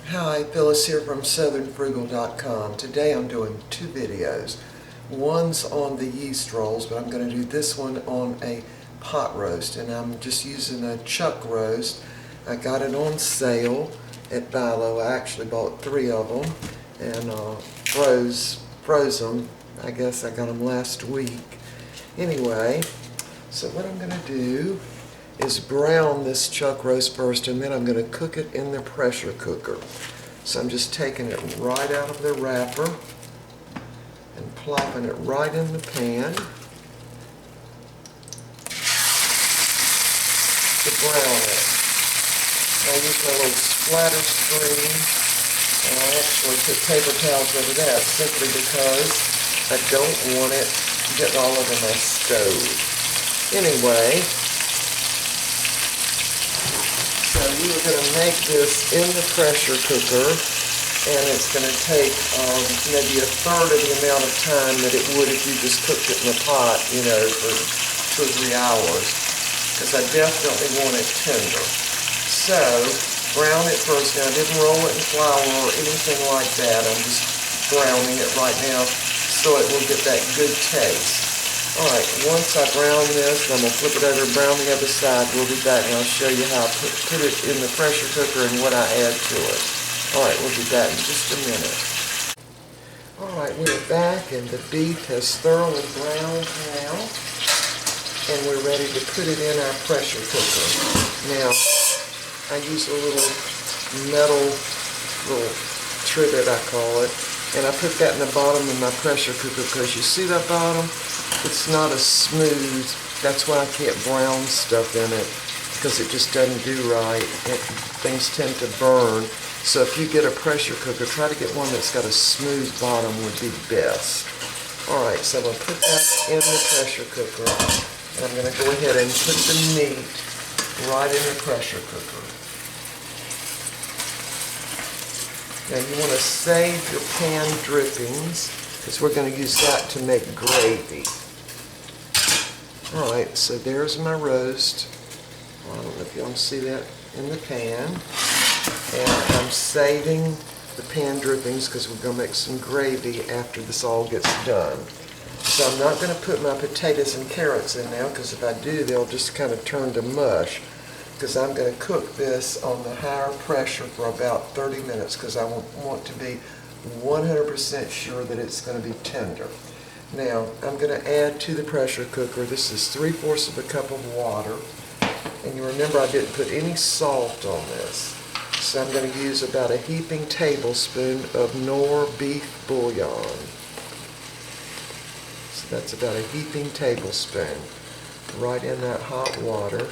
Hi, Phyllis here from southernfrugal.com. Today I'm doing two videos. One's on the yeast rolls, but I'm going to do this one on a pot roast, and I'm just using a chuck roast. I got it on sale at Bilo. I actually bought 3 of them and froze them. I guess I got them last week. Anyway, so what I'm going to do is brown this chuck roast first, and then I'm going to cook it in the pressure cooker. So I'm just taking it right out of the wrapper and plopping it right in the pan to brown it. I use my little splatter screen, and I actually put paper towels over that simply because I don't want it getting all over my stove. Anyway, so we are going to make this in the pressure cooker, and it's going to take maybe a third of the amount of time that it would if you just cooked it in the pot, for 2 or 3 hours, because I definitely want it tender. So, brown it first. Now, I didn't roll it in flour or anything like that. I'm just browning it right now so it will get that good taste. Alright, once I brown this, I'm going to flip it over and brown the other side. We'll be back and I'll show you how I put it in the pressure cooker and what I add to it. Alright, we'll be back in just a minute. Alright, we're back and the beef has thoroughly browned now. And we're ready to put it in our pressure cooker. Now, I use a little metal trivet, I call it. And I put that in the bottom of my pressure cooker because you see that bottom? It's not as smooth. That's why I can't brown stuff in it, because it just doesn't do right. Things tend to burn. So if you get a pressure cooker, try to get one that's got a smooth bottom would be best. Alright, so I'm going to put that in the pressure cooker. And I'm going to go ahead and put the meat right in the pressure cooker. Now you want to save your pan drippings, because we're going to use that to make gravy. Alright, so there's my roast. I don't know if y'all can see that in the pan. And I'm saving the pan drippings because we're going to make some gravy after this all gets done. So I'm not going to put my potatoes and carrots in now, because if I do, they'll just kind of turn to mush. Because I'm going to cook this on the higher pressure for about 30 minutes because I want to be 100% sure that it's going to be tender. Now, I'm going to add to the pressure cooker, this is 3/4 of a cup of water. And you remember I didn't put any salt on this. So I'm going to use about a heaping tablespoon of Knorr beef bouillon. So that's about a heaping tablespoon right in that hot water.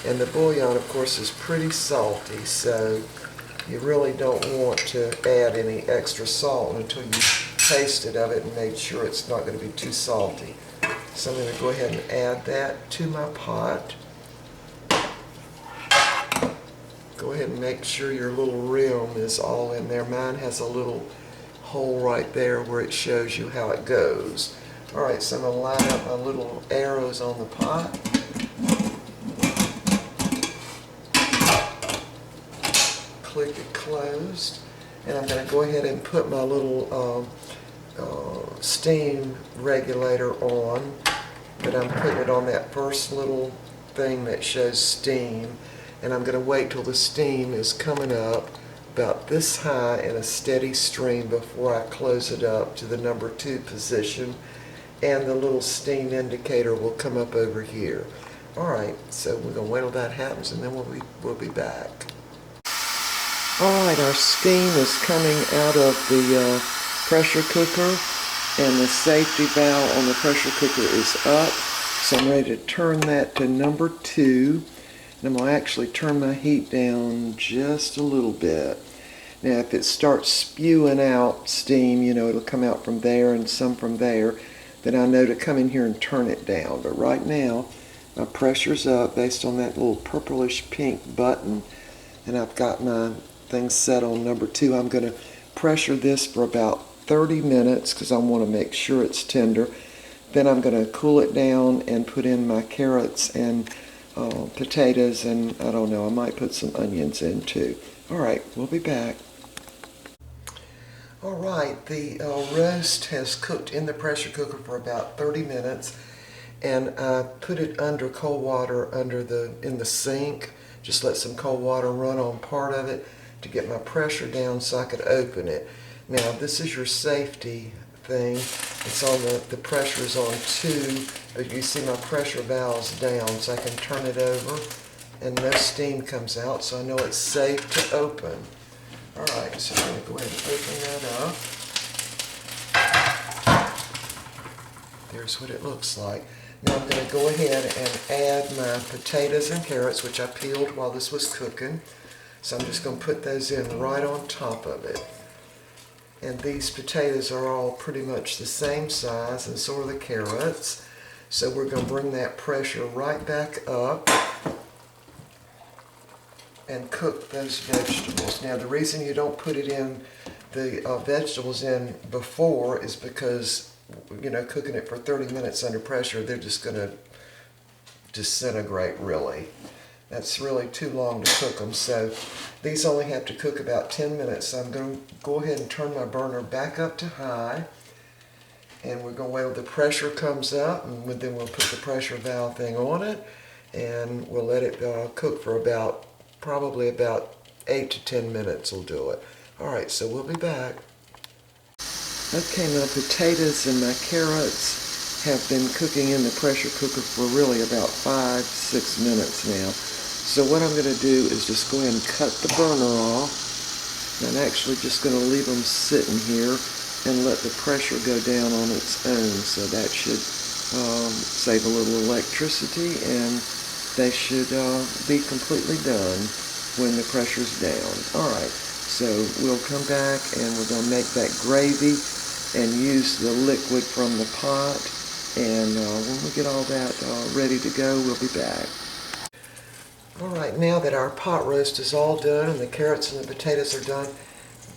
And the bouillon, of course, is pretty salty, so you really don't want to add any extra salt until you tasted of it and made sure it's not going to be too salty. So I'm going to go ahead and add that to my pot. Go ahead and make sure your little rim is all in there. Mine has a little hole right there where it shows you how it goes. Alright, so I'm going to line up my little arrows on the pot. Click it closed. And I'm going to go ahead and put my little steam regulator on, but I'm putting it on that first little thing that shows steam, and I'm going to wait till the steam is coming up about this high in a steady stream before I close it up to the number 2 position, and the little steam indicator will come up over here. Alright, so we're going to wait till that happens and then we'll be back. Alright, our steam is coming out of the pressure cooker, and the safety valve on the pressure cooker is up. So I'm ready to turn that to number 2. And I'm going to actually turn my heat down just a little bit. Now if it starts spewing out steam, it'll come out from there and some from there, then I know to come in here and turn it down. But right now, my pressure's up based on that little purplish pink button, and I've got my thing set on number 2. I'm going to pressure this for about 30 minutes because I want to make sure it's tender. Then I'm going to cool it down and put in my carrots and potatoes, and I don't know, I might put some onions in too. Alright, we'll be back. All right, the roast has cooked in the pressure cooker for about 30 minutes, and I put it under cold water in the sink. Just let some cold water run on part of it to get my pressure down so I could open it. Now, this is your safety thing. It's on the pressure is on 2, but you see my pressure valve's down, so I can turn it over and no steam comes out, so I know it's safe to open. All right, so I'm going to go ahead and open that up. There's what it looks like. Now I'm going to go ahead and add my potatoes and carrots, which I peeled while this was cooking. So I'm just going to put those in right on top of it. And these potatoes are all pretty much the same size, and so are the carrots. So we're going to bring that pressure right back up and cook those vegetables. Now, the reason you don't put it in the vegetables in before is because, you know, cooking it for 30 minutes under pressure, they're just going to disintegrate, really. That's really too long to cook them. So these only have to cook about 10 minutes. So I'm going to go ahead and turn my burner back up to high. And we're going to wait till the pressure comes up, and then we'll put the pressure valve thing on it, and we'll let it cook for probably about 8 to 10 minutes will do it. All right, so we'll be back. Okay, my potatoes and my carrots have been cooking in the pressure cooker for really about 5-6 minutes now. So what I'm going to do is just go ahead and cut the burner off. I'm actually just going to leave them sitting here and let the pressure go down on its own. So that should save a little electricity, and they should be completely done when the pressure's down. All right, so we'll come back and we're going to make that gravy and use the liquid from the pot. And when we get all that ready to go, we'll be back. All right, now that our pot roast is all done and the carrots and the potatoes are done,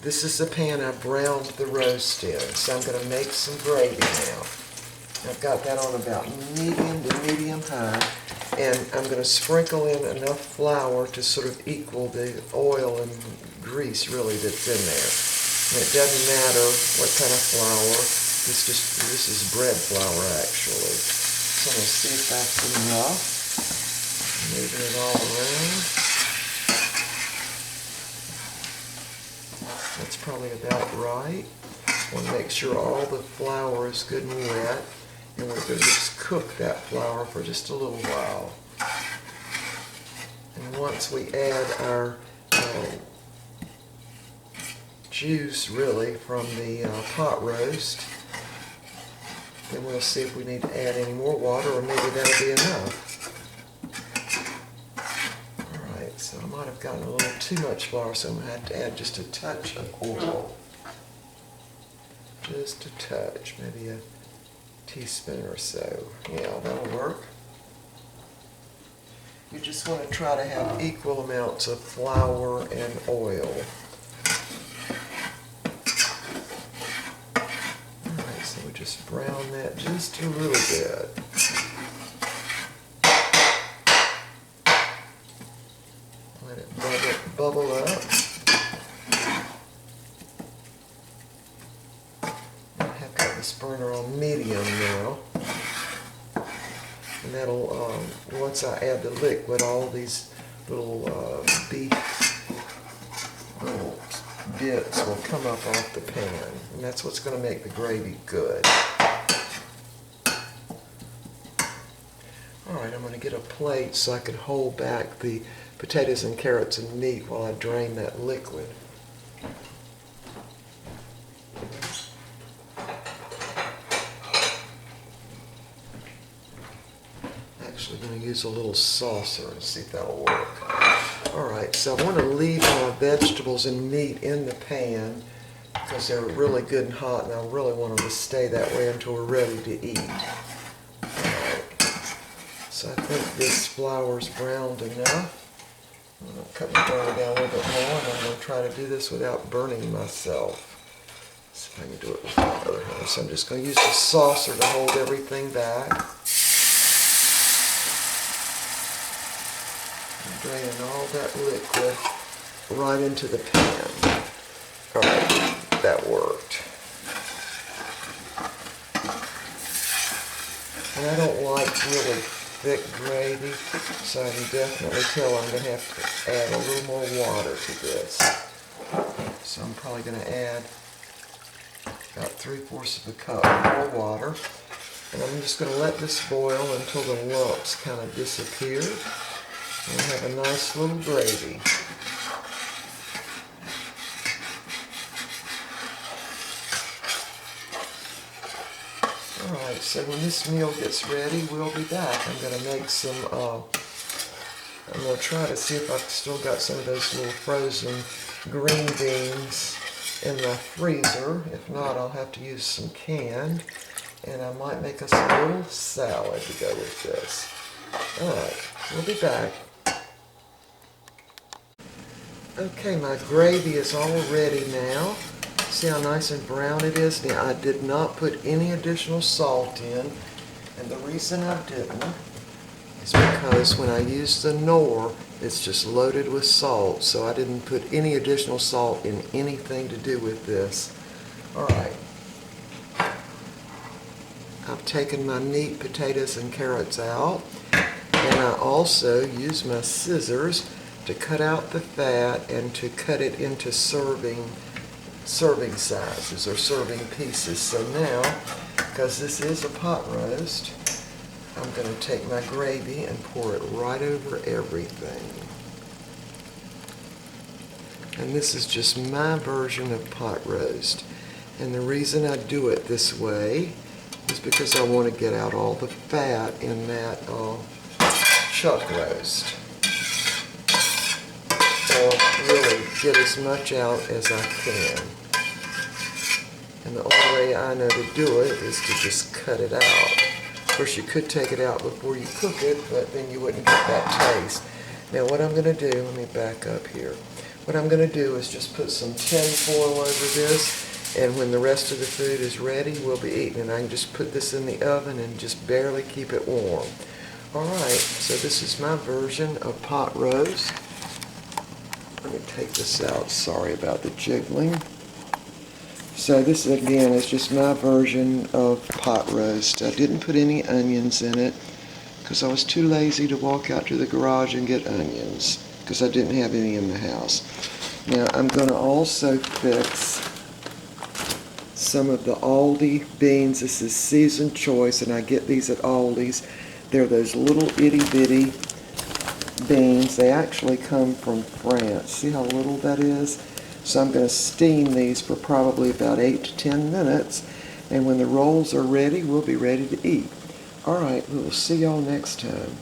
this is the pan I browned the roast in. So I'm going to make some gravy now. I've got that on about medium to medium high. And I'm going to sprinkle in enough flour to sort of equal the oil and grease, really, that's in there. And it doesn't matter what kind of flour. This is bread flour, actually. So I'm going to see if that's enough. Moving it all around. That's probably about right. Want to make sure all the flour is good and wet. And we're going to just cook that flour for just a little while. And once we add our juice, really, from the pot roast, then we'll see if we need to add any more water, or maybe that'll be enough. All right, so I might have gotten a little too much flour, so I'm going to have to add just a touch of oil. Just a touch, maybe a teaspoon or so. Yeah, that'll work. You just want to try to have equal amounts of flour and oil. Alright, so we just brown that just a little bit. Let it bubble up. This burner on medium now, and that'll once I add the liquid, all these little beef little bits will come up off the pan, and that's what's going to make the gravy good. All right, I'm going to get a plate so I can hold back the potatoes and carrots and meat while I drain that liquid. Actually going to use a little saucer and see if that'll work. Alright, so I want to leave my vegetables and meat in the pan because they're really good and hot, and I really want them to stay that way until we're ready to eat. Alright, so I think this flour's browned enough. I'm going to cut my burner down a little bit more, and I'm going to try to do this without burning myself. See if I can do it with my other hand. So I'm just going to use the saucer to hold everything back. Draining all that liquid right into the pan. Alright, that worked. And I don't like really thick gravy, so I can definitely tell I'm going to have to add a little more water to this. So I'm probably going to add about 3/4 of a cup more water. And I'm just going to let this boil until the lumps kind of disappear. And have a nice little gravy. Alright, so when this meal gets ready, we'll be back. I'm going to make some, I'm going to try to see if I've still got some of those little frozen green beans in my freezer. If not, I'll have to use some canned. And I might make us a little salad to go with this. Alright, we'll be back. Okay, my gravy is all ready now. See how nice and brown it is? Now, I did not put any additional salt in, and the reason I didn't is because when I used the Knorr, it's just loaded with salt, so I didn't put any additional salt in anything to do with this. Alright. I've taken my meat, potatoes, and carrots out, and I also used my scissors to cut out the fat and to cut it into serving sizes or serving pieces. So now, because this is a pot roast, I'm going to take my gravy and pour it right over everything. And this is just my version of pot roast. And the reason I do it this way is because I want to get out all the fat in that chuck roast. Or really get as much out as I can. And the only way I know to do it is to just cut it out. Of course, you could take it out before you cook it, but then you wouldn't get that taste. Now what I'm going to do, let me back up here. What I'm going to do is just put some tin foil over this, and when the rest of the food is ready, we'll be eating. And I can just put this in the oven and just barely keep it warm. Alright, so this is my version of pot roast. Let me take this out. Sorry about the jiggling. So this, again, is just my version of pot roast. I didn't put any onions in it because I was too lazy to walk out to the garage and get onions because I didn't have any in the house. Now I'm going to also fix some of the Aldi beans. This is Seasoned Choice, and I get these at Aldi's. They're those little itty-bitty beans. They actually come from France. See how little that is? So I'm going to steam these for probably about 8 to 10 minutes, and when the rolls are ready, we'll be ready to eat. Alright, we'll see y'all next time.